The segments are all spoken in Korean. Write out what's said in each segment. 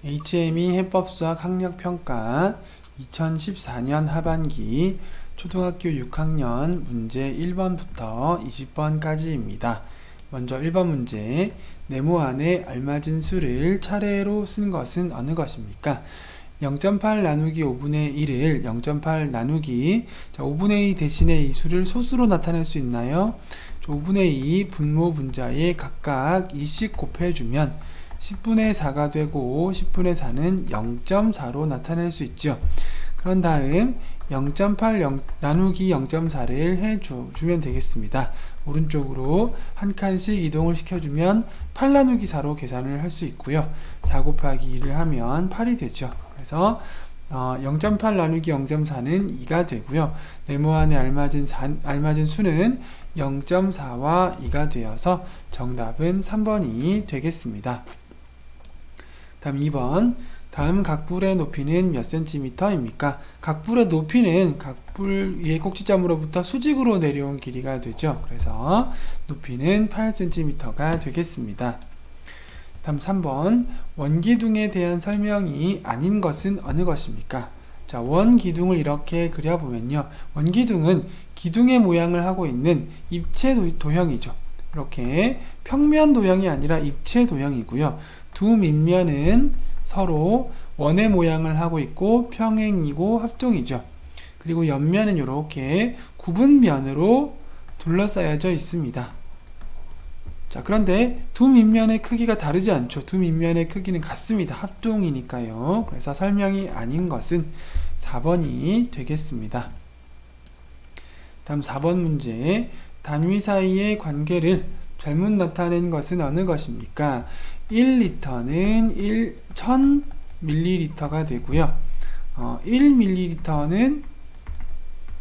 HME 해법수학 학력평가 2014년 하반기 초등학교 6학년 문제 1번부터 20번까지입니다. 먼저 1번 문제, 네모 안에 알맞은 수를 차례로 쓴 것은 어느 것입니까? 0.8 나누기 5분의 1을 0.8 나누기 5분의 2 대신에 이 수를 소수로 나타낼 수 있나요? 5분의 2 분모 분자에 각각 2씩 곱해주면 10분의 4가 되고 10분의 4는 0.4로 나타낼 수 있죠. 그런 다음 0.8 나누기 0.4를 해주면 되겠습니다. 오른쪽으로 한 칸씩 이동을 시켜주면 8 나누기 4로 계산을 할 수 있고요. 4 곱하기 2를 하면 8이 되죠. 그래서 0.8 나누기 0.4는 2가 되고요. 네모 안에 알맞은 수는 0.4와 2가 되어서 정답은 3번이 되겠습니다. 다음 2번, 다음 각불의 높이는 몇 cm입니까? 각불의 높이는 각불 위의 꼭지점으로부터 수직으로 내려온 길이가 되죠. 그래서 높이는 8cm가 되겠습니다. 다음 3번, 원기둥에 대한 설명이 아닌 것은 어느 것입니까? 자, 원기둥을 이렇게 그려보면요. 원기둥은 기둥의 모양을 하고 있는 입체 도형이죠. 이렇게 평면 도형이 아니라 입체 도형이고요. 두 밑면은 서로 원의 모양을 하고 있고 평행이고 합동이죠. 그리고 옆면은 이렇게 구분면으로 둘러싸여져 있습니다. 자, 그런데 두 밑면의 크기가 다르지 않죠. 두 밑면의 크기는 같습니다. 합동이니까요. 그래서 설명이 아닌 것은 4번이 되겠습니다. 다음 4번 문제, 단위 사이의 관계를 잘못 나타낸 것은 어느 것입니까? 1리터는 1000ml가 되고요. 1ml는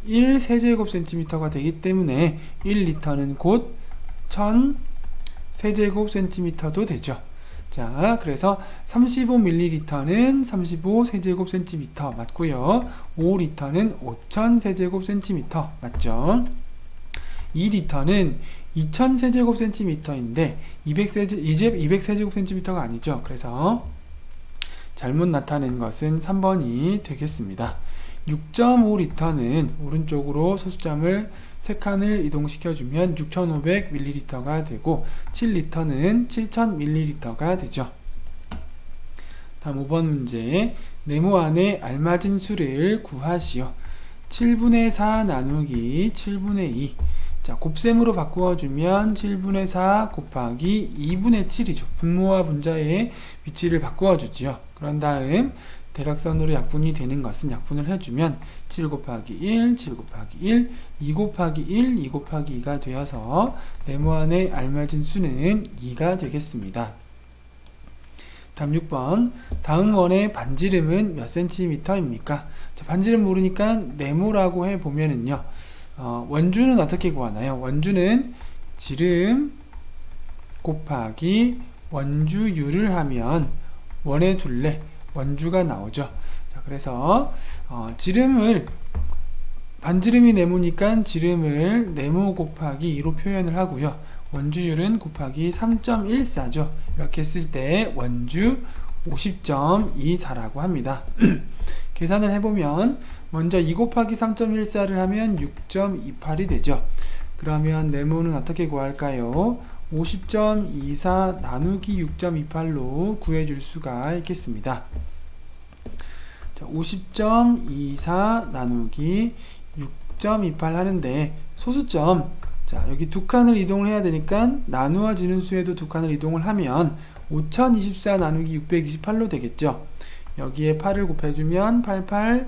1세제곱cm가 되기 때문에 1리터는 곧 1000세제곱cm도 되죠. 자, 그래서 35ml는 35세제곱cm 맞고요. 5리터는 5000세제곱cm 맞죠? 2리터는 2000세제곱cm인데 200세제곱cm가 아니죠. 그래서 잘못 나타낸 것은 3번이 되겠습니다. 6.5리터는 오른쪽으로 소수점을 3칸을 이동시켜주면 6500ml가 되고 7리터는 7000ml가 되죠. 다음 5번 문제, 네모 안에 알맞은 수를 구하시오. 7분의 4 나누기 7분의 2. 자, 곱셈으로 바꾸어주면 7분의 4 곱하기 2분의 7이죠. 분모와 분자의 위치를 바꾸어주지요. 그런 다음 대각선으로 약분이 되는 것은 약분을 해주면 7 곱하기 1, 7 곱하기 1, 2 곱하기 1, 2 곱하기 2가 되어서 네모 안에 알맞은 수는 2가 되겠습니다. 다음 6번, 다음 원의 반지름은 몇 cm입니까? 자, 반지름 모르니까 네모라고 해보면은요. 원주는 어떻게 구하나요? 원주는 지름 곱하기 원주율을 하면 원의 둘레, 원주가 나오죠. 자, 그래서 반지름이 네모니까 지름을 네모 곱하기 2로 표현을 하고요. 원주율은 곱하기 3.14죠. 이렇게 했을 때 원주 50.24라고 합니다. 계산을 해보면 먼저 2 곱하기 3.14를 하면 6.28이 되죠. 그러면 네모는 어떻게 구할까요? 50.24 나누기 6.28로 구해줄 수가 있겠습니다. 자, 50.24 나누기 6.28 하는데 소수점, 자, 여기 두 칸을 이동을 해야 되니까 나누어지는 수에도 두 칸을 이동을 하면 5024 나누기 628로 되겠죠. 여기에 8을 곱해주면 88,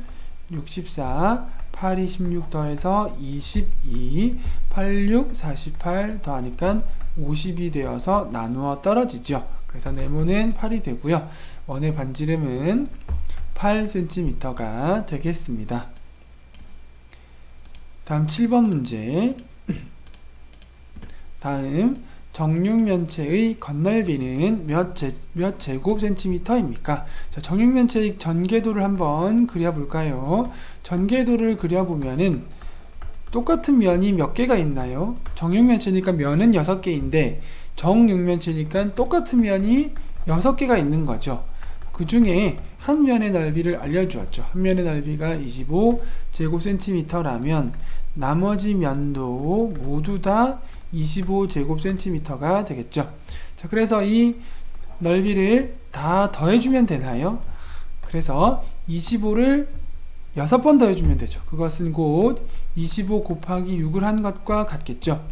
64, 8이 16 더해서 22, 86, 48 더하니까 50이 되어서 나누어 떨어지죠. 그래서 네모는 8이 되고요. 원의 반지름은 8cm가 되겠습니다. 다음 7번 문제. 다음 정육면체의 건널비는 몇 제곱cm입니까? 자, 정육면체의 전개도를 한번 그려볼까요? 전개도를 그려보면은 똑같은 면이 몇 개가 있나요? 정육면체니까 면은 6개인데 정육면체니까 똑같은 면이 6개가 있는 거죠. 그 중에 한 면의 넓이를 알려주었죠. 한 면의 넓이가 25제곱센티미터라면 나머지 면도 모두 다 25제곱센티미터가 되겠죠. 자, 그래서 이 넓이를 다 더해주면 되나요? 그래서 25를 6번 더해주면 되죠. 그것은 곧 25 곱하기 6을 한 것과 같겠죠.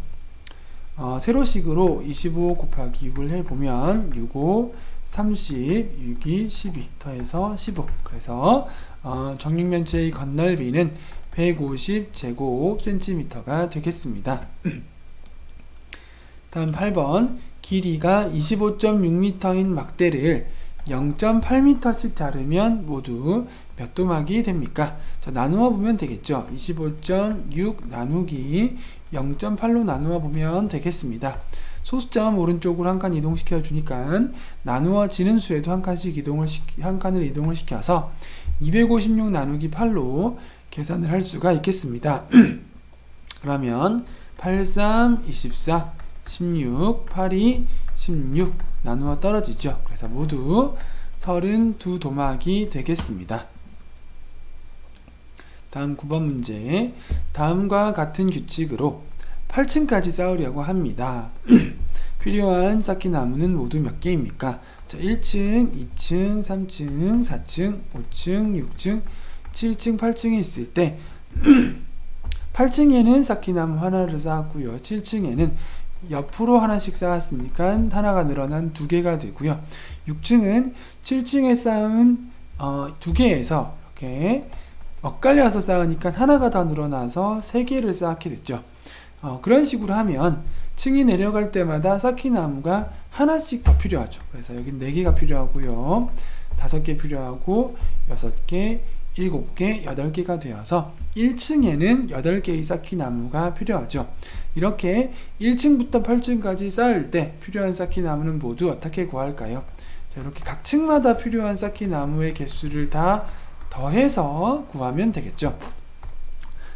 세로식으로 25 곱하기 6을 해보면 6, 5, 30, 6이 12 더해서 15. 그래서 정육면체의 건널비는 150제곱센티미터가 되겠습니다. 다음 8번 길이가 25.6m인 막대를 0.8m씩 자르면 모두 몇 도막이 됩니까? 자, 나누어 보면 되겠죠. 25.6 나누기 0.8로 나누어 보면 되겠습니다. 소수점 오른쪽으로 한 칸 이동시켜 주니까 나누어지는 수에도 한 칸을 이동을 시켜서 256 나누기 8로 계산을 할 수가 있겠습니다. 그러면 8, 3, 24, 16, 8이 16 나누어 떨어지죠. 그래서 모두 32도막이 되겠습니다. 다음 9번 문제. 다음과 같은 규칙으로 8층까지 쌓으려고 합니다. 필요한 쌓기 나무는 모두 몇 개입니까? 자, 1층, 2층, 3층, 4층, 5층, 6층, 7층, 8층이 있을 때 8층에는 쌓기 나무 하나를 쌓았고요. 7층에는 옆으로 하나씩 쌓았으니까 하나가 늘어난 2개가 되고요. 6층은 7층에 쌓은 2개에서 이렇게 엇갈려서 쌓으니까 하나가 더 늘어나서 3개를 쌓게 됐죠. 그런 식으로 하면 층이 내려갈 때마다 쌓기 나무가 하나씩 더 필요하죠. 그래서 여기 4개가 필요하고요. 5개 필요하고 6개, 7개, 8개가 되어서 1층에는 8개의 쌓기 나무가 필요하죠. 이렇게 1층부터 8층까지 쌓을 때 필요한 쌓기 나무는 모두 어떻게 구할까요? 자, 이렇게 각 층마다 필요한 쌓기 나무의 개수를 다 더해서 구하면 되겠죠.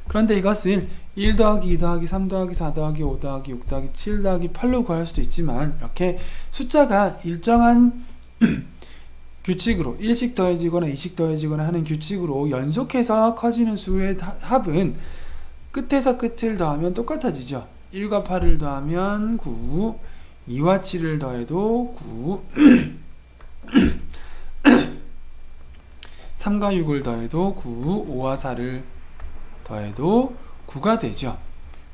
그런데 이것을 1 더하기 2 더하기 3 더하기 4 더하기 5 더하기 6 더하기 7 더하기 8로 구할 수도 있지만 이렇게 숫자가 일정한 규칙으로 1씩 더해지거나 2씩 더해지거나 하는 규칙으로 연속해서 커지는 수의 합은 끝에서 끝을 더하면 똑같아지죠. 1과 8을 더하면 9, 2와 7을 더해도 9, 3과 6을 더해도 9, 5와 4를 더해도 9가 되죠.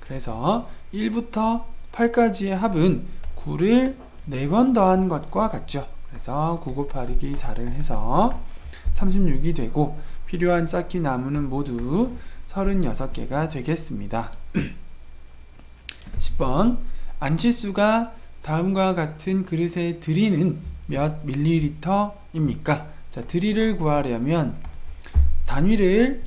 그래서 1부터 8까지의 합은 9를 4번 더한 것과 같죠. 그래서 9 곱하기 4를 해서 36이 되고 필요한 쌓기 나무는 모두 36개가 되겠습니다. 10번 안치수가 다음과 같은 그릇에 들이는 몇 밀리리터입니까? 자, 들이를 구하려면 단위를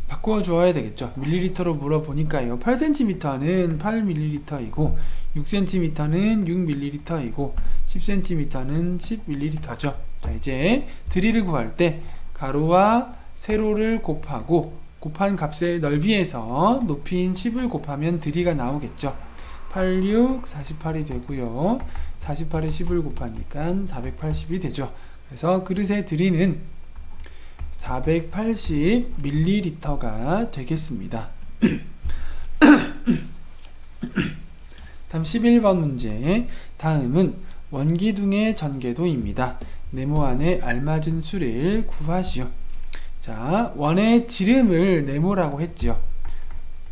바꾸어 주어야 되겠죠. 밀리리터로 물어보니까요. 8cm는 8ml이고 6cm는 6ml이고 10cm는 10ml죠. 자, 이제 들이를 구할 때 가로와 세로를 곱한 값의 넓이에서 높이인 10을 곱하면 들이가 나오겠죠. 8, 6, 48이 되고요. 48에 10을 곱하니까 480이 되죠. 그래서 그릇의 들이는 480ml가 되겠습니다. 다음 11번 문제. 다음은 원기둥의 전개도입니다. 네모 안에 알맞은 수를 구하시오. 자, 원의 지름을 네모라고 했죠.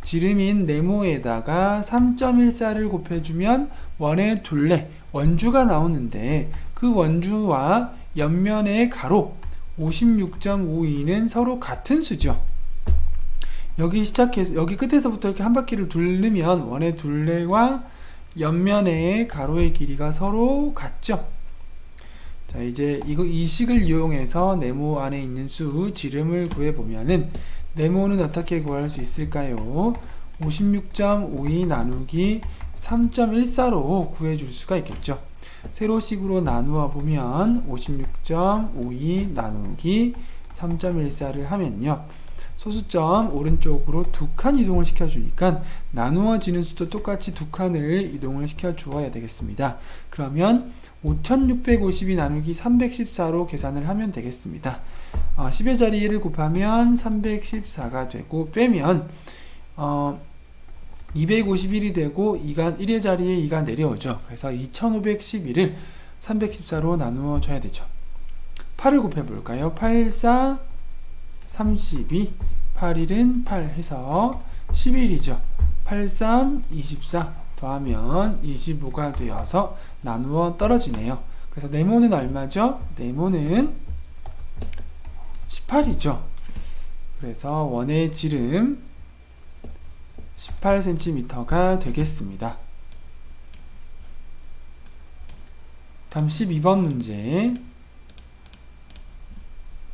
지름인 네모에다가 3.14를 곱해주면 원의 둘레, 원주가 나오는데 그 원주와 옆면의 가로 56.52는 서로 같은 수죠. 여기 끝에서부터 이렇게 한 바퀴를 돌리면 원의 둘레와 옆면의 가로의 길이가 서로 같죠. 자, 이제 이 식을 이용해서 네모 안에 있는 수 지름을 구해보면은 네모는 어떻게 구할 수 있을까요? 56.52 나누기 3.14로 구해줄 수가 있겠죠. 세로식으로 나누어 보면 56.52 나누기 3.14를 하면요. 소수점 오른쪽으로 2칸 이동을 시켜주니까 나누어지는 수도 똑같이 2칸을 이동을 시켜 주어야 되겠습니다. 그러면 5650이 나누기 314로 계산을 하면 되겠습니다. 10의 자리 1을 곱하면 314가 되고 빼면 251이 되고 1의 자리에 2가 내려오죠. 그래서 2511을 314로 나누어 줘야 되죠. 8을 곱해 볼까요? 8, 4, 32, 8일은 8 해서 11이죠. 8, 3, 24 더하면 25가 되어서 나누어 떨어지네요. 그래서 네모는 얼마죠? 네모는 18이죠. 그래서 원의 지름 18cm가 되겠습니다. 다음 12번 문제.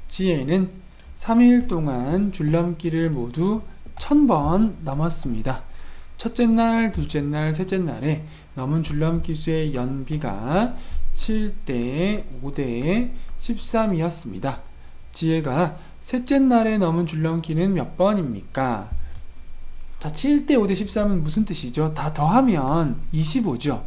지혜는 3일 동안 줄넘기를 모두 1000번 넘었습니다. 첫째 날, 둘째 날, 셋째 날에 넘은 줄넘기 수의 연비가 7대 5대 13이었습니다. 지혜가 셋째 날에 넘은 줄넘기는 몇 번입니까? 자, 7대 5대 13은 무슨 뜻이죠? 다 더하면 25죠.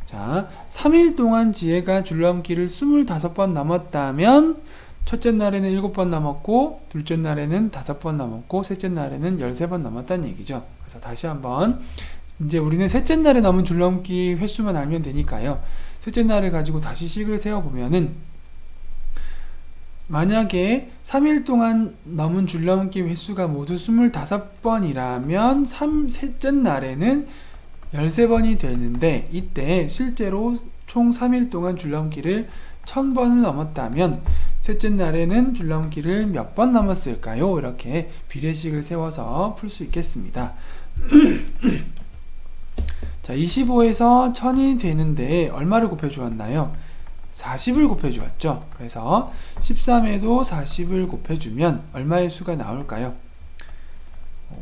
자, 3일 동안 지혜가 줄넘기를 25번 넘었다면 첫째 날에는 7번 넘었고 둘째 날에는 5번 넘었고 셋째 날에는 13번 넘었다는 얘기죠. 그래서 다시 한번 이제 우리는 셋째 날에 넘은 줄넘기 횟수만 알면 되니까요. 셋째 날을 가지고 다시 식을 세워보면은 만약에 3일 동안 넘은 줄넘기 횟수가 모두 25번이라면 셋째 날에는 13번이 되는데 이때 실제로 총 3일 동안 줄넘기를 1000번을 넘었다면 셋째 날에는 줄넘기를 몇 번 넘었을까요? 이렇게 비례식을 세워서 풀 수 있겠습니다. 자, 25에서 1000이 되는데 얼마를 곱해 주었나요? 40을 곱해 주었죠. 그래서 13에도 40을 곱해 주면 얼마의 수가 나올까요?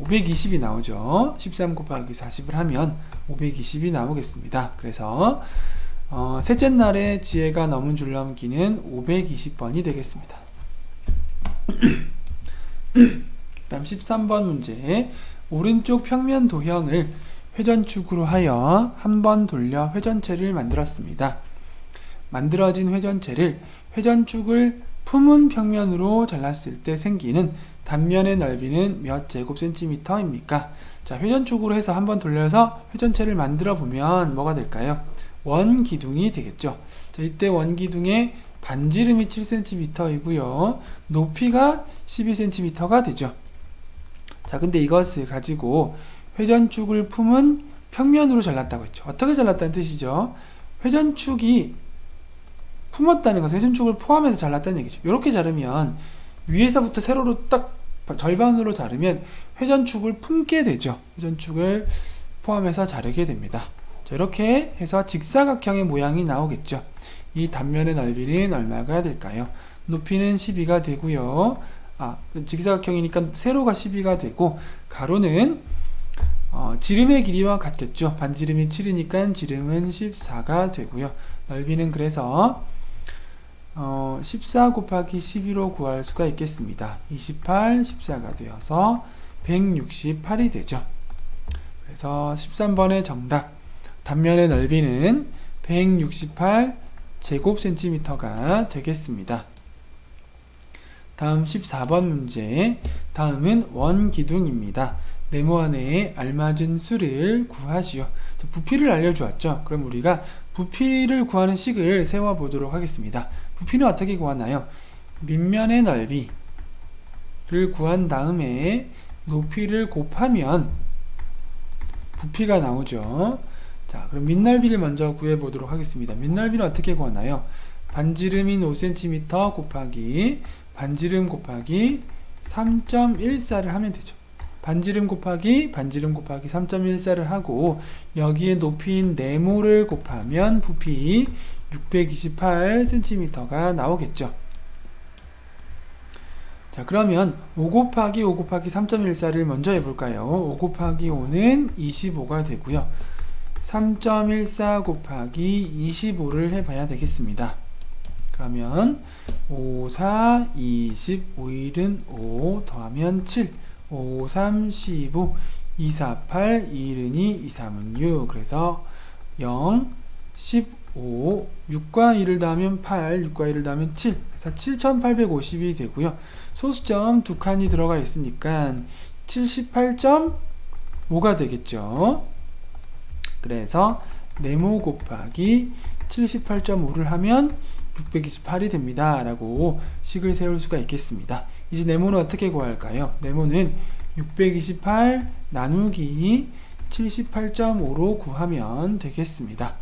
520이 나오죠. 13 곱하기 40을 하면 520이 나오겠습니다. 그래서 셋째 날에 지혜가 넘은 줄넘기는 520번이 되겠습니다. 다음 13번 문제. 오른쪽 평면 도형을 회전축으로 하여 한 번 돌려 회전체를 만들었습니다. 만들어진 회전체를 회전축을 품은 평면으로 잘랐을 때 생기는 단면의 넓이는 몇 제곱센티미터입니까? 자, 회전축으로 해서 한번 돌려서 회전체를 만들어 보면 뭐가 될까요? 원기둥이 되겠죠. 자, 이때 원기둥의 반지름이 7cm이고요. 높이가 12cm가 되죠. 자, 근데 이것을 가지고 회전축을 품은 평면으로 잘랐다고 했죠. 어떻게 잘랐다는 뜻이죠? 회전축이 품었다는 것은 회전축을 포함해서 잘랐다는 얘기죠. 이렇게 자르면 위에서부터 세로로 딱 절반으로 자르면 회전축을 품게 되죠. 회전축을 포함해서 자르게 됩니다. 자, 이렇게 해서 직사각형의 모양이 나오겠죠. 이 단면의 넓이는 얼마가 될까요? 높이는 12가 되고요. 직사각형이니까 세로가 12가 되고 가로는 지름의 길이와 같겠죠. 반지름이 7이니까 지름은 14가 되고요. 넓이는 그래서 14 곱하기 12로 구할 수가 있겠습니다. 28, 14가 되어서 168이 되죠. 그래서 13번의 정답, 단면의 넓이는 168 제곱센티미터가 되겠습니다. 다음 14번 문제. 다음은 원기둥입니다. 네모안에 알맞은 수를 구하시오. 부피를 알려주었죠. 그럼 우리가 부피를 구하는 식을 세워보도록 하겠습니다. 부피는 어떻게 구하나요? 밑면의 넓이를 구한 다음에 높이를 곱하면 부피가 나오죠. 자, 그럼 밑넓이를 먼저 구해보도록 하겠습니다. 밑넓이는 어떻게 구하나요? 반지름인 5cm 곱하기 반지름 곱하기 3.14를 하면 되죠. 반지름 곱하기 3.14를 하고 여기에 높이인 네모를 곱하면 부피 628cm가 나오겠죠. 자, 그러면 5 곱하기 3.14를 먼저 해볼까요? 5 곱하기 5는 25가 되고요. 3.14 곱하기 25를 해봐야 되겠습니다. 그러면 5, 4, 20, 5일은 5 더하면 7, 5, 3, 15, 2, 4, 8, 2일은 2, 2, 3은 6. 그래서 0, 15 5, 6과 2를 더하면 8, 6과 2를 더하면 7, 그래서 7850이 되고요. 소수점 두 칸이 들어가 있으니까 78.5가 되겠죠. 그래서 네모 곱하기 78.5를 하면 628이 됩니다 라고 식을 세울 수가 있겠습니다. 이제 네모는 어떻게 구할까요? 네모는 628 나누기 78.5로 구하면 되겠습니다.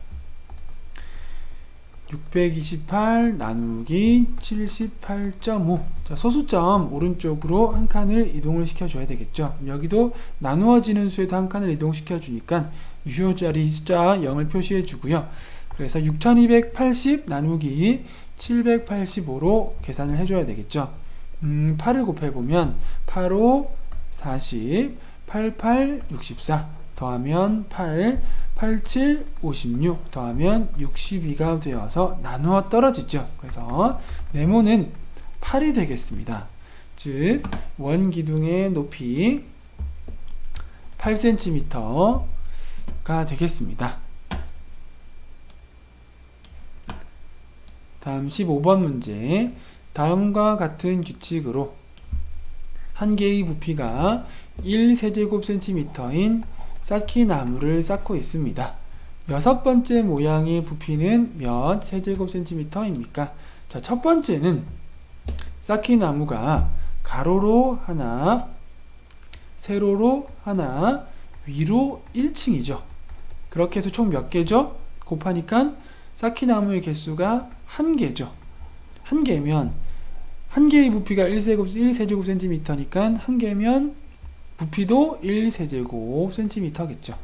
628 나누기 78.5. 자, 소수점 오른쪽으로 한 칸을 이동을 시켜줘야 되겠죠. 여기도 나누어지는 수에도 한 칸을 이동시켜 주니까 유효자리 숫자 0을 표시해 주고요. 그래서 6280 나누기 785로 계산을 해줘야 되겠죠. 8을 곱해보면 8, 5, 40, 88, 64 더하면 8, 87, 56 더하면 62가 되어서 나누어 떨어지죠. 그래서 네모는 8이 되겠습니다. 즉 원기둥의 높이 8cm가 되겠습니다. 다음 15번 문제. 다음과 같은 규칙으로 한 개의 부피가 1세제곱cm인 쌓기 나무를 쌓고 있습니다. 여섯 번째 모양의 부피는 몇 세제곱cm입니까? 자, 첫 번째는 쌓기 나무가 가로로 하나, 세로로 하나, 위로 1층이죠. 그렇게 해서 총 몇 개죠? 곱하니까 쌓기 나무의 개수가 한 개죠. 한 개면 한 개의 부피가 1세제곱cm니까 한 개면 부피도 1세제곱cm겠죠.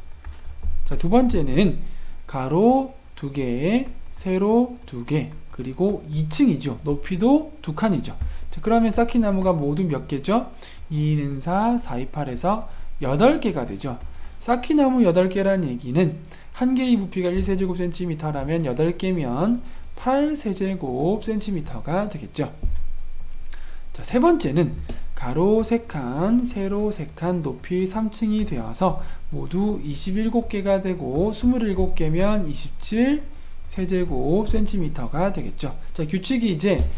자, 두 번째는 가로 2개, 세로 2개, 그리고 2층이죠. 높이도 2칸이죠. 자, 그러면 쌓기 나무가 모두 몇 개죠? 2는 4, 4, 2, 8에서 8개가 되죠. 쌓기 나무 8개란 얘기는 한 개의 부피가 1세제곱cm라면 8개면 8세제곱cm가 되겠죠. 자, 세 번째는 가로 3칸, 세로 3칸, 높이 3층이 되어서 모두 27개가 되고 27개면 27세제곱cm가 되겠죠. 자, 규칙이 이제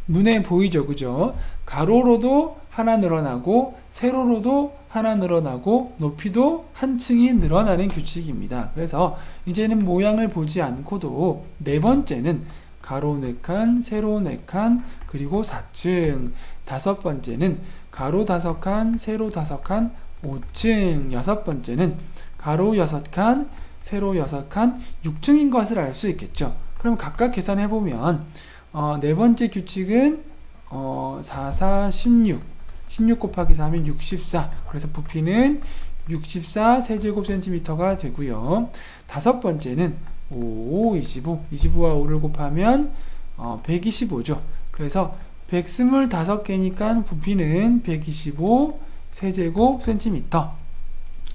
눈에 보이죠, 그죠? 가로로도 하나 늘어나고 세로로도 하나 늘어나고 높이도 한 층이 늘어나는 규칙입니다. 그래서 이제는 모양을 보지 않고도 네 번째는 가로 4칸, 세로 4칸, 그리고 4층. 다섯 번째는 가로 5칸, 세로 5칸, 5층. 여섯 번째는 가로 6칸, 세로 6칸, 6층인 것을 알 수 있겠죠. 그럼 각각 계산해보면 네 번째 규칙은 4, 4, 16. 16 곱하기 4 하면 64. 그래서 부피는 64 세제곱cm가 되고요. 다섯 번째는 5, 25. 25와 5를 곱하면 125죠. 그래서 125개니까 부피는 125 세제곱cm.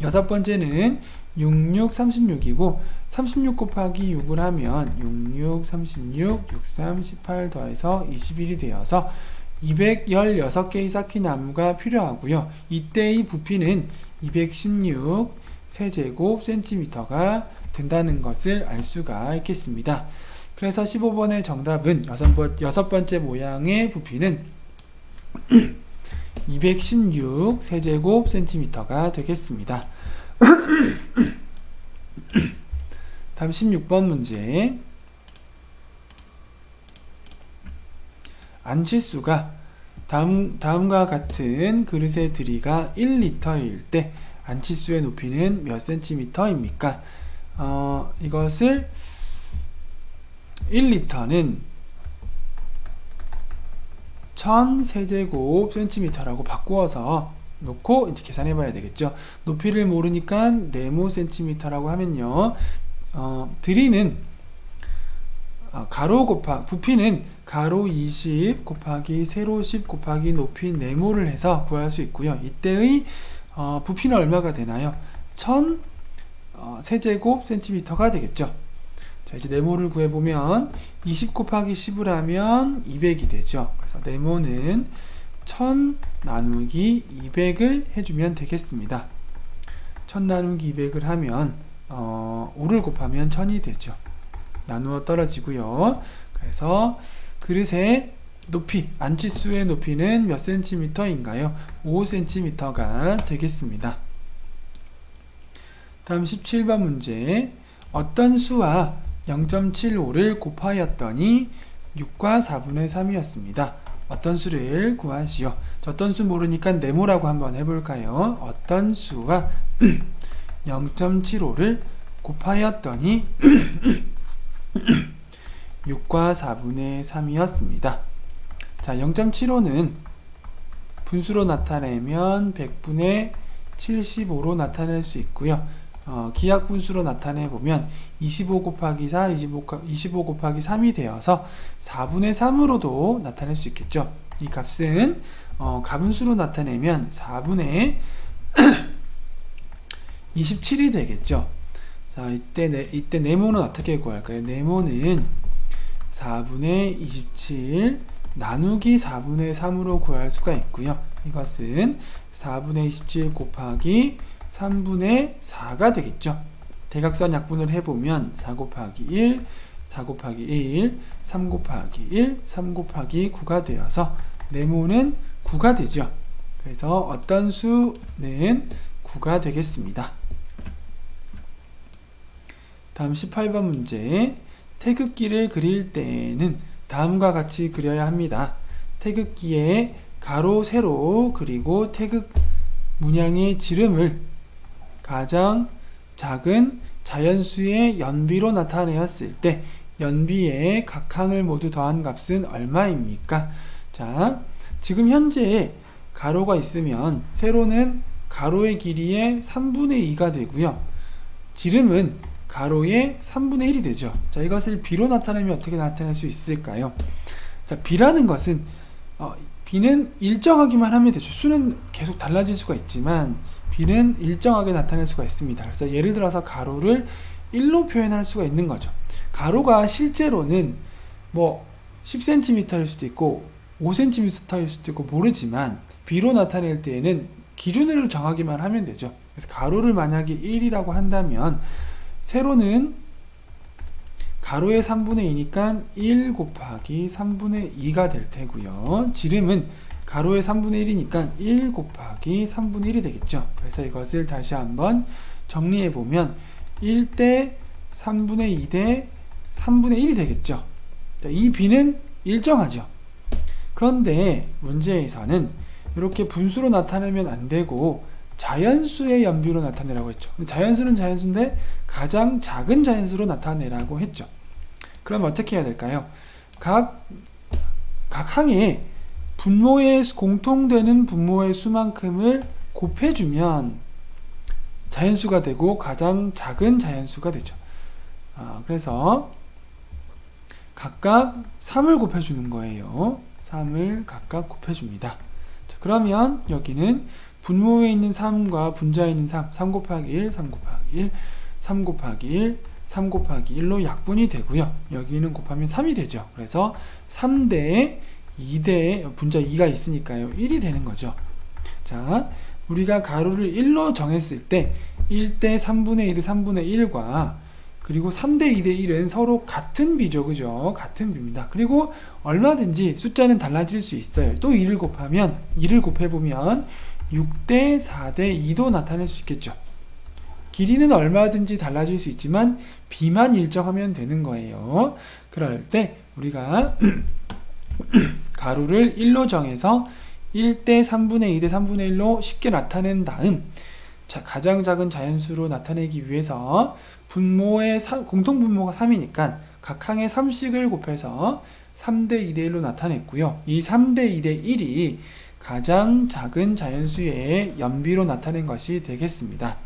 여섯 번째는 66, 36이고 36 곱하기 6을 하면 66, 36, 63, 18 더해서 21이 되어서 216개의 쌓기 나무가 필요하고요. 이때의 부피는 216 세제곱cm가 된다는 것을 알 수가 있겠습니다. 그래서 15번의 정답은 여섯 번째 모양의 부피는 216 세제곱cm가 되겠습니다. 다음 16번 문제. 안치수가 다음과 같은 그릇의 들이가 1리터일 때 안치수의 높이는 몇 cm입니까? 이것을 1리터는 1000세제곱cm라고 바꾸어서 놓고 이제 계산해 봐야 되겠죠. 높이를 모르니까 네모cm라고 하면요. 들이는 부피는 가로 20 곱하기 세로 10 곱하기 높이 네모를 해서 구할 수 있고요. 이때의 부피는 얼마가 되나요? 1000 세제곱cm가 되겠죠. 자, 이제 네모를 구해보면 20 곱하기 10을 하면 200이 되죠. 그래서 네모는 1000 나누기 200을 해주면 되겠습니다. 1000 나누기 200을 하면 5를 곱하면 1000이 되죠. 나누어 떨어지고요. 그래서 그릇의 높이, 안치수의 높이는 몇 cm인가요? 5cm가 되겠습니다. 다음 17번 문제. 어떤 수와 0.75를 곱하였더니 6과 4분의 3이었습니다. 어떤 수를 구하시오. 어떤 수 모르니까 네모라고 한번 해볼까요? 어떤 수와 0.75를 곱하였더니 6과 4분의 3이었습니다. 자, 0.75는 분수로 나타내면 100분의 75로 나타낼 수 있고요. 기하 분수로 나타내보면 25 곱하기 4, 25 곱하기 3이 되어서 4분의 3으로도 나타낼 수 있겠죠. 이 값은 가분수로 나타내면 4분의 27이 되겠죠. 자, 이때 네모는 어떻게 구할까요? 네모는 4분의 27 나누기 4분의 3으로 구할 수가 있고요. 이것은 4분의 27 곱하기 3분의 4가 되겠죠. 대각선 약분을 해보면 4 곱하기 1, 4 곱하기 1, 3 곱하기 1, 3 곱하기 9가 되어서 네모는 9가 되죠. 그래서 어떤 수는 9가 되겠습니다. 다음 18번 문제. 태극기를 그릴 때는 다음과 같이 그려야 합니다. 태극기에 가로, 세로 그리고 태극 문양의 지름을 가장 작은 자연수의 연비로 나타내었을 때 연비의 각 항을 모두 더한 값은 얼마입니까? 자, 지금 현재 가로가 있으면 세로는 가로의 길이의 3분의 2가 되고요. 지름은 가로의 3분의 1이 되죠. 자, 이것을 b로 나타내면 어떻게 나타낼 수 있을까요? 자, b라는 것은 b는 일정하기만 하면 되죠. 수는 계속 달라질 수가 있지만 b는 일정하게 나타낼 수가 있습니다. 그래서 예를 들어서 가로를 1로 표현할 수가 있는 거죠. 가로가 실제로는 뭐 10cm일 수도 있고 5cm일 수도 있고 모르지만 b로 나타낼 때에는 기준을 정하기만 하면 되죠. 그래서 가로를 만약에 1이라고 한다면 세로는 가로의 3분의 2니까 1 곱하기 3분의 2가 될 테고요. 지름은 가로의 3분의 1이니까 1 곱하기 3분의 1이 되겠죠. 그래서 이것을 다시 한번 정리해보면 1대 3분의 2 대 3분의 1이 되겠죠. 이 b는 일정하죠. 그런데 문제에서는 이렇게 분수로 나타내면 안 되고 자연수의 연비로 나타내라고 했죠. 자연수는 자연수인데 가장 작은 자연수로 나타내라고 했죠. 그럼 어떻게 해야 될까요? 각 항에 분모의 공통되는 분모의 수만큼을 곱해주면 자연수가 되고 가장 작은 자연수가 되죠. 그래서 각각 3을 곱해주는 거예요. 3을 각각 곱해줍니다. 자, 그러면 여기는 분모에 있는 3과 분자에 있는 3 곱하기 1, 3 곱하기 1, 3 곱하기 1, 3 곱하기 1로 약분이 되고요. 여기는 곱하면 3이 되죠. 그래서 3대 2대 분자 2가 있으니까요. 1이 되는 거죠. 자, 우리가 가로를 1로 정했을 때 1대 3분의 2대 3분의 1과 그리고 3대 2대 1은 서로 같은 비죠. 그죠? 같은 비입니다. 그리고 얼마든지 숫자는 달라질 수 있어요. 또 2를 곱하면 2를 곱해보면 6대 4대 2도 나타낼 수 있겠죠. 길이는 얼마든지 달라질 수 있지만 b만 일정하면 되는 거예요. 그럴 때 우리가 가로를 1로 정해서 1대 3분의 2대 3분의 1로 쉽게 나타낸 다음 가장 작은 자연수로 나타내기 위해서 분모의 공통분모가 3이니까 각 항에 3씩을 곱해서 3대 2대 1로 나타냈고요. 이 3대 2대 1이 가장 작은 자연수의 연비로 나타낸 것이 되겠습니다.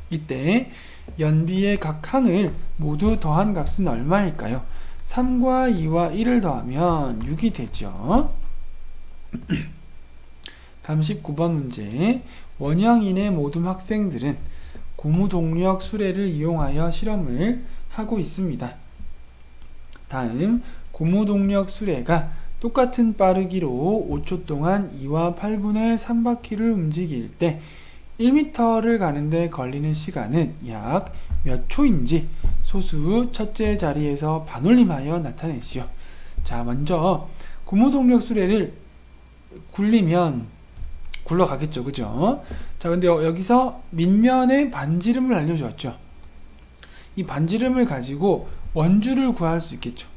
이때 연비의 각 항을 모두 더한 값은 얼마일까요? 3과 2와 1을 더하면 6이 되죠. 다음 19번 문제. 원형인의 모든 학생들은 고무동력 수레를 이용하여 실험을 하고 있습니다. 다음 고무동력 수레가 똑같은 빠르기로 5초 동안 2와 8분의 3바퀴를 움직일 때 1m를 가는데 걸리는 시간은 약 몇 초인지 소수 첫째 자리에서 반올림하여 나타내시오. 자, 먼저 고무동력 수레를 굴리면 굴러가겠죠, 그죠? 자, 근데 여기서 밑면에 반지름을 알려주었죠. 이 반지름을 가지고 원주를 구할 수 있겠죠.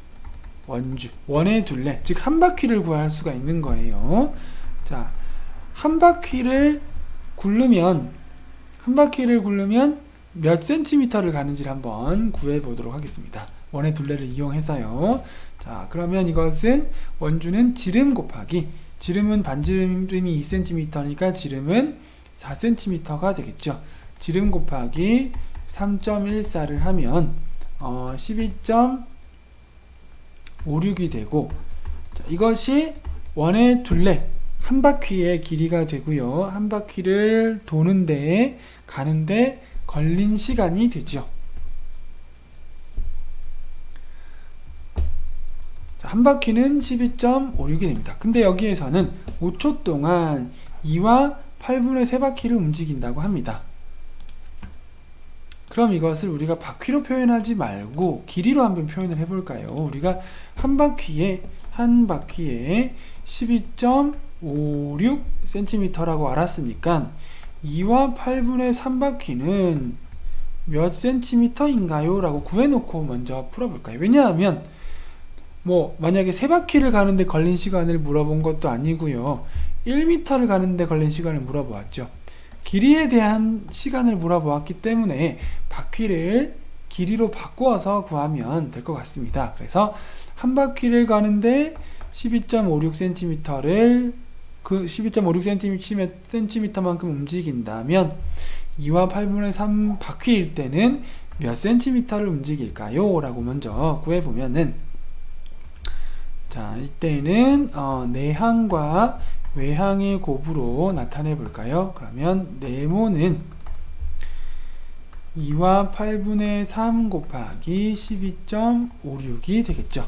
원주, 원의 둘레, 즉 한 바퀴를 구할 수가 있는 거예요. 자, 한 바퀴를 굴르면 몇 센티미터를 가는지를 한번 구해 보도록 하겠습니다. 원의 둘레를 이용해서요. 자, 그러면 이것은 원주는 지름 곱하기, 지름은 반지름이 2cm니까 지름은 4cm가 되겠죠. 지름 곱하기 3.14를 하면 12.56이 되고, 자, 이것이 원의 둘레 한 바퀴의 길이가 되고요. 한 바퀴를 가는데 걸린 시간이 되죠. 자, 한 바퀴는 12.56이 됩니다. 근데 여기에서는 5초 동안 2와 8분의 3바퀴를 움직인다고 합니다. 그럼 이것을 우리가 바퀴로 표현하지 말고 길이로 한번 표현을 해볼까요? 우리가 한 바퀴에 12.56cm라고 알았으니까 2와 8분의 3바퀴는 몇 cm인가요? 라고 구해놓고 먼저 풀어볼까요? 왜냐하면 만약에 3바퀴를 가는데 걸린 시간을 물어본 것도 아니고요. 1m를 가는데 걸린 시간을 물어보았죠. 길이에 대한 시간을 물어보았기 때문에 바퀴를 길이로 바꾸어서 구하면 될 것 같습니다. 그래서 한 바퀴를 가는데 12.56cm를 그 12.56cm만큼 움직인다면 2와 8분의 3 바퀴일 때는 몇 cm를 움직일까요? 라고 먼저 구해보면은, 자, 이때는 내항과 외항의 곱으로 나타내 볼까요? 그러면 네모는 2와 8분의 3 곱하기 12.56이 되겠죠.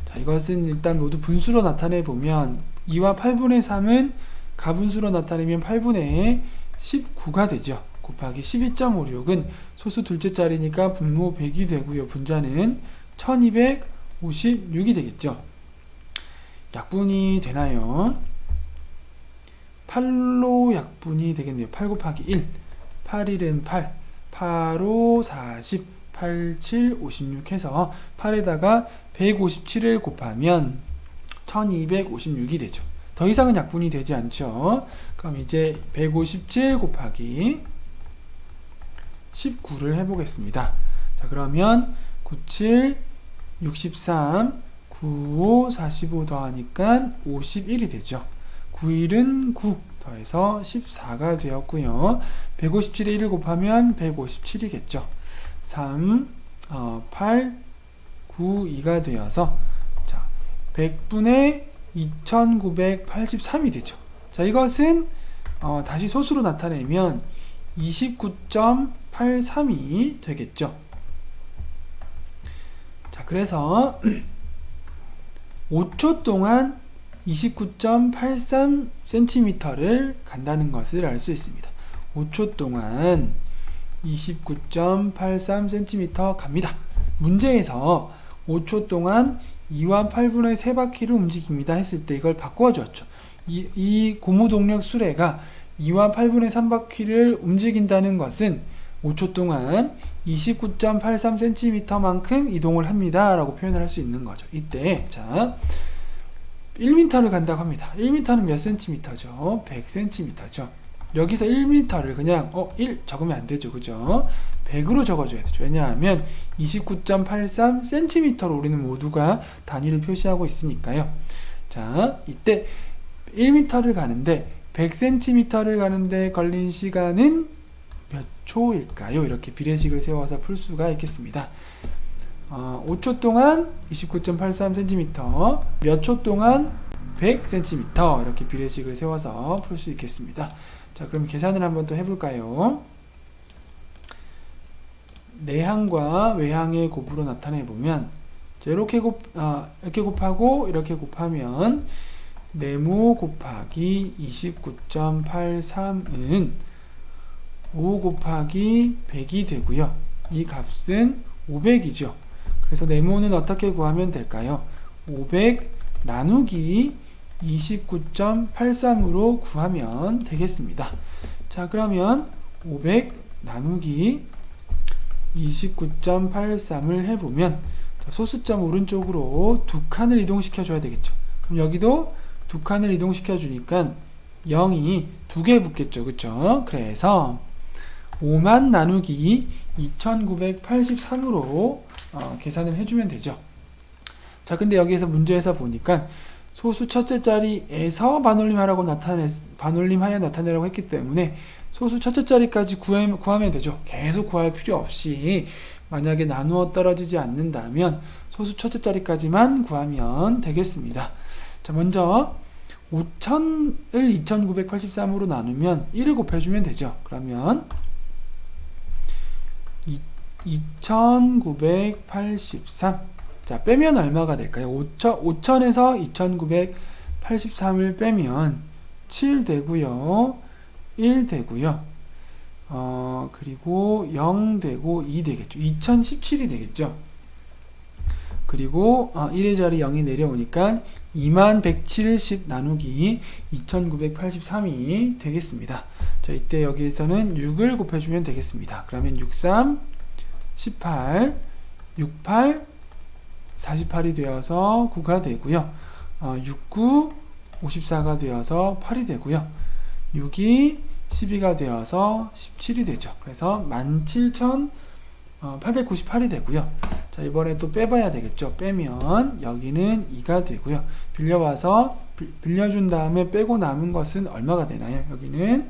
자, 이것은 일단 모두 분수로 나타내 보면 2와 8분의 3은 가분수로 나타내면 8분의 19가 되죠. 곱하기 12.56은 소수 둘째 자리니까 분모 100이 되고요. 분자는 1256이 되겠죠. 약분이 되나요? 8로 약분이 되겠네요. 8 곱하기 1, 8일은 8, 8호 40, 87, 56 해서 8에다가 157을 곱하면 1256이 되죠. 더 이상은 약분이 되지 않죠. 그럼 이제 157 곱하기 19를 해보겠습니다. 자, 그러면 97, 63, 95, 45 더하니까 51이 되죠. 91은 9 더해서 14가 되었고요. 157에 1을 곱하면 157이겠죠. 3, 8, 9, 2가 되어서, 자, 100분의 2983이 되죠. 자, 이것은 다시 소수로 나타내면 29.83이 되겠죠. 자, 그래서 5초 동안 29.83cm를 간다는 것을 알 수 있습니다. 5초 동안 29.83cm 갑니다. 문제에서 5초 동안 2와 8분의 3바퀴를 움직입니다 했을 때 이걸 바꾸어 주었죠. 이 고무동력 수레가 2와 8분의 3바퀴를 움직인다는 것은 5초 동안 29.83cm만큼 이동을 합니다 라고 표현을 할 수 있는 거죠. 이때 자, 1m를 간다고 합니다. 1m는 몇 cm죠? 100cm죠. 여기서 1m를 그냥 1 적으면 안 되죠. 그죠? 100으로 적어줘야 되죠. 왜냐하면 29.83cm로 우리는 모두가 단위를 표시하고 있으니까요. 자, 이때 1m를 가는데 100cm를 가는데 걸린 시간은 몇 초일까요? 이렇게 비례식을 세워서 풀 수가 있겠습니다. 5초 동안 29.83cm, 몇 초 동안 100cm, 이렇게 비례식을 세워서 풀 수 있겠습니다. 자, 그럼 계산을 한번 또 해볼까요? 내항과 외항의 곱으로 나타내 보면, 이렇게 곱하고 이렇게 곱하면 네모 곱하기 29.83은 5 곱하기 100이 되고요. 이 값은 500이죠. 그래서 네모는 어떻게 구하면 될까요? 500 나누기 29.83으로 구하면 되겠습니다. 자, 그러면 500 나누기 29.83을 해보면, 자, 소수점 오른쪽으로 두 칸을 이동시켜 줘야 되겠죠. 그럼 여기도 두 칸을 이동시켜 주니까 0이 두 개 붙겠죠. 그쵸? 그래서 5만 나누기 2983으로 계산을 해주면 되죠. 자, 근데 여기에서 문제에서 보니까 소수 첫째 자리에서 반올림하여 나타내라고 했기 때문에 소수 첫째 자리까지 구하면 되죠. 계속 구할 필요 없이 만약에 나누어 떨어지지 않는다면 소수 첫째 자리까지만 구하면 되겠습니다. 자, 먼저 5000을 2983으로 나누면 1을 곱해주면 되죠. 그러면 2983. 자, 빼면 얼마가 될까요? 5000에서 2983을 빼면 7 되고요. 1 되고요. 그리고 0 되고 2 되겠죠. 2017이 되겠죠. 그리고 1의 자리 0이 내려오니까 2170 나누기 2983이 되겠습니다. 자, 이때 여기에서는 6을 곱해주면 되겠습니다. 그러면 63, 18, 68, 48이 되어서 9가 되고요. 69, 54가 되어서 8이 되고요. 6이 12가 되어서 17이 되죠. 그래서 17,898이 되고요. 자, 이번에 또 빼봐야 되겠죠. 빼면 여기는 2가 되고요. 빌려준 다음에 빼고 남은 것은 얼마가 되나요? 여기는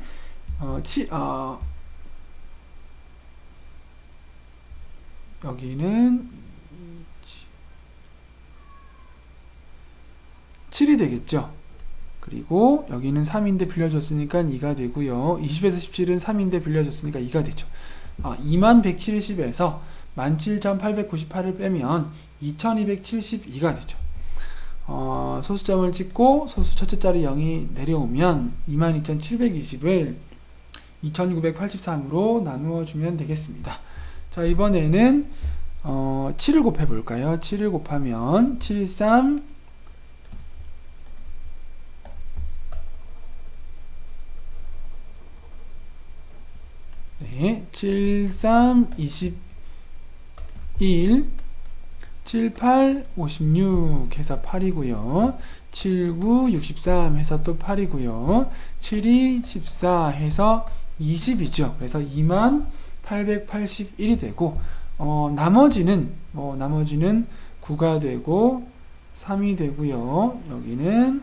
7이 되겠죠. 그리고 여기는 3인데 빌려줬으니까 2가 되고요. 20에서 17은 3인데 빌려줬으니까 2가 되죠. 2170에서 17,898을 빼면 2272가 되죠. 소수점을 찍고 소수 첫째 자리 0이 내려오면 22,720을 2983으로 나누어 주면 되겠습니다. 자, 이번에는 7을 곱해 볼까요? 7을 곱하면 7, 3, 네, 7, 3, 21, 7, 8, 56 해서 8이고요. 7, 9, 63 해서 또 8이고요. 7, 2, 14 해서 20이죠. 그래서 2881이 되고, 나머지는 9가 되고 3이 되고요. 여기는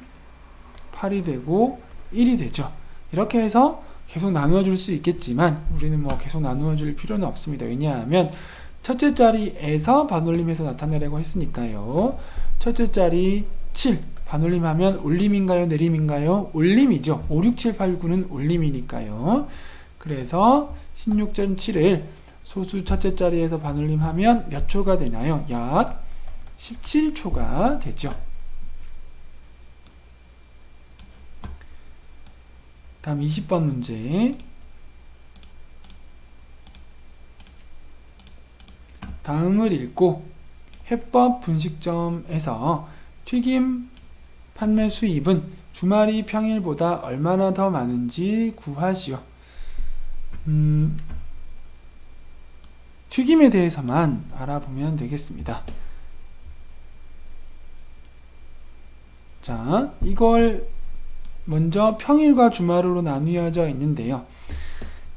8이 되고 1이 되죠. 이렇게 해서 계속 나누어 줄 수 있겠지만 우리는 계속 나누어 줄 필요는 없습니다. 왜냐하면 첫째 자리에서 반올림해서 나타내라고 했으니까요. 첫째 자리 7 반올림하면 올림인가요? 내림인가요? 올림이죠. 5, 6, 7, 8, 9는 올림이니까요. 그래서 16.7을 소수 첫째 자리에서 반올림하면 몇 초가 되나요? 약 17초가 되죠. 다음 20번 문제. 다음을 읽고 해법 분식점에서 튀김 판매 수입은 주말이 평일보다 얼마나 더 많은지 구하시오. 튀김에 대해서만 알아보면 되겠습니다. 자, 이걸 먼저 평일과 주말으로 나뉘어져 있는데요.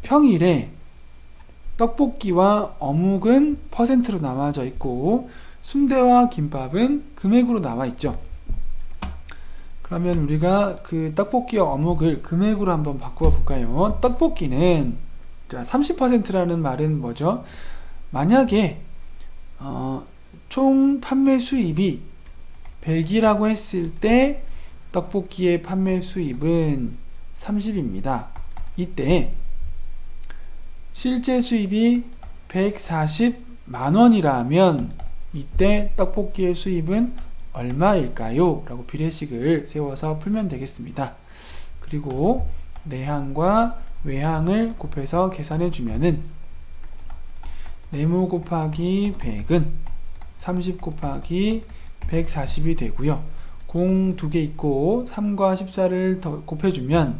평일에 떡볶이와 어묵은 퍼센트로 나눠져 있고 순대와 김밥은 금액으로 나와 있죠. 그러면 우리가 그 떡볶이와 어묵을 금액으로 한번 바꾸어 볼까요? 떡볶이는 30%라는 말은 뭐죠? 만약에 총 판매 수입이 100이라고 했을 때 떡볶이의 판매 수입은 30입니다. 이때 실제 수입이 140만 원이라면 이때 떡볶이의 수입은 얼마일까요? 라고 비례식을 세워서 풀면 되겠습니다. 그리고 내항과 외항을 곱해서 계산해 주면은 네모 곱하기 100은 30 곱하기 140이 되고요. 공 2개 있고 3과 14를 더 곱해주면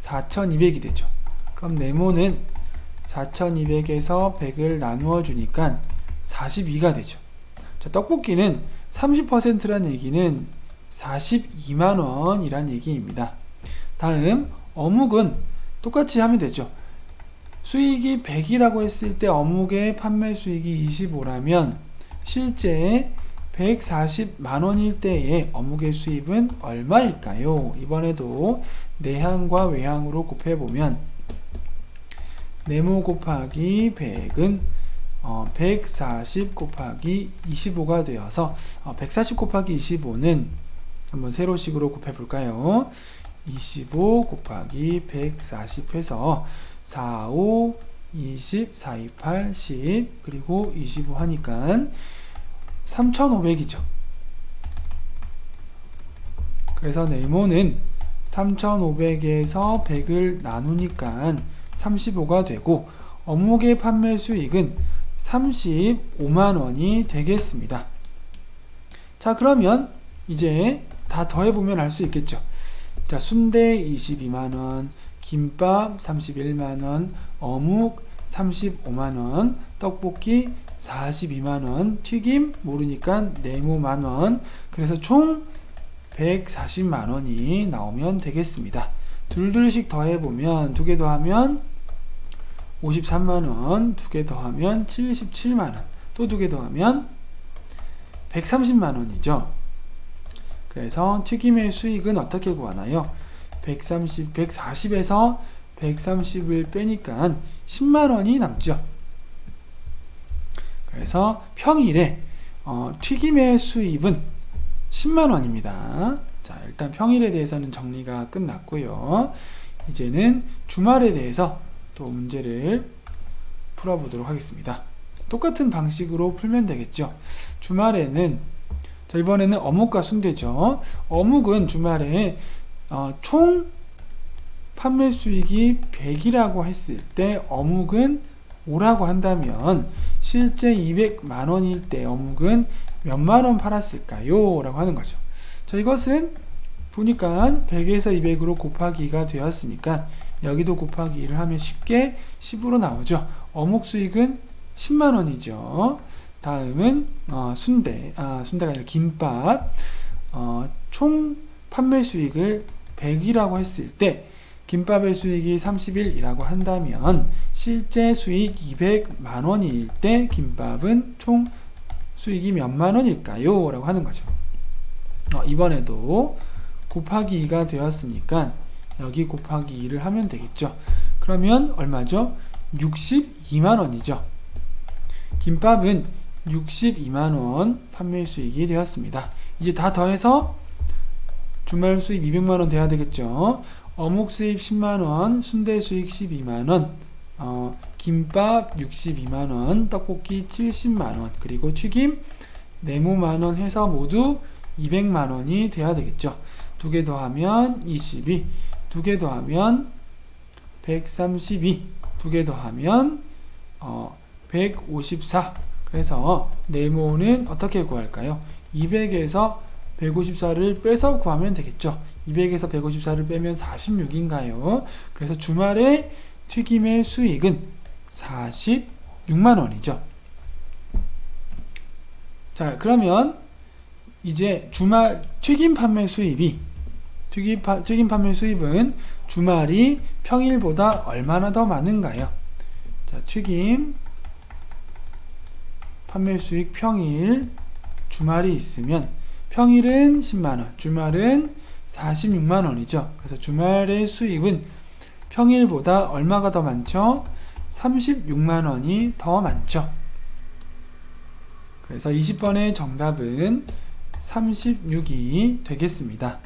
4200이 되죠. 그럼 네모는 4200에서 100을 나누어 주니까 42가 되죠. 자, 떡볶이는 30%란 얘기는 42만원 이란 얘기입니다. 다음 어묵은 똑같이 하면 되죠. 수익이 100이라고 했을 때 어묵의 판매 수익이 25라면 실제 140만원일 때의 어묵의 수입은 얼마일까요? 이번에도 내향과 외향으로 곱해보면 네모 곱하기 100은 140 곱하기 25가 되어서 140 곱하기 25는 한번 세로식으로 곱해볼까요? 25 곱하기 140 해서 4, 5, 20, 4, 2, 8, 10 그리고 25 하니까 3500이죠. 그래서 네모는 3500에서 100을 나누니까 35가 되고 어묵의 판매 수익은 35만원이 되겠습니다. 자, 그러면 이제 다 더해보면 알 수 있겠죠. 자, 순대 22만원, 김밥 31만원, 어묵 35만원, 떡볶이 42만원, 튀김 모르니까 네모만원, 그래서 총 140만원이 나오면 되겠습니다. 둘둘씩 더해보면 2개 더하면 53만원, 2개 더하면 77만원, 또 2개 더하면 130만원이죠. 그래서 튀김의 수익은 어떻게 구하나요? 140에서 130을 빼니까 10만원이 남죠. 그래서 평일에 튀김의 수입은 10만원입니다. 자, 일단 평일에 대해서는 정리가 끝났고요. 이제는 주말에 대해서 또 문제를 풀어보도록 하겠습니다. 똑같은 방식으로 풀면 되겠죠. 주말에는 자, 이번에는 어묵과 순대죠. 어묵은 주말에 총 판매 수익이 100이라고 했을 때 어묵은 5라고 한다면 실제 200만원일 때 어묵은 몇만원 팔았을까요? 라고 하는 거죠. 자, 이것은 보니까 100에서 200으로 곱하기 2가 되었으니까 여기도 곱하기 2를 하면 쉽게 10으로 나오죠. 어묵 수익은 10만원이죠. 다음은 순대가 아니라 김밥. 총 판매 수익을 100이라고 했을 때 김밥의 수익이 31이라고 한다면 실제 수익 200만원일 때 김밥은 총 수익이 몇만원일까요? 라고 하는 거죠. 이번에도 곱하기 2가 되었으니까 여기 곱하기 2를 하면 되겠죠. 그러면 얼마죠? 62만원이죠. 김밥은 62만원 판매 수익이 되었습니다. 이제 다 더해서 주말 수익 200만원 돼야 되겠죠. 어묵 수익 10만원, 순대 수익 12만원, 김밥 62만원, 떡볶이 70만원, 그리고 튀김 네모만원 해서 모두 200만원이 돼야 되겠죠. 2개 더하면 22, 2개 더하면 132, 2개 더하면 154. 그래서 네모는 어떻게 구할까요? 200에서 154를 빼서 구하면 되겠죠. 200에서 154를 빼면 46인가요? 그래서 주말에 튀김의 수익은 46만원이죠. 자, 그러면 이제 주말 튀김 판매 수입은 주말이 평일보다 얼마나 더 많은가요? 자, 튀김 판매 수익 평일 주말이 있으면 평일은 10만원, 주말은 46만원이죠. 그래서 주말의 수입은 평일보다 얼마가 더 많죠? 36만원이 더 많죠. 그래서 20번의 정답은 36이 되겠습니다.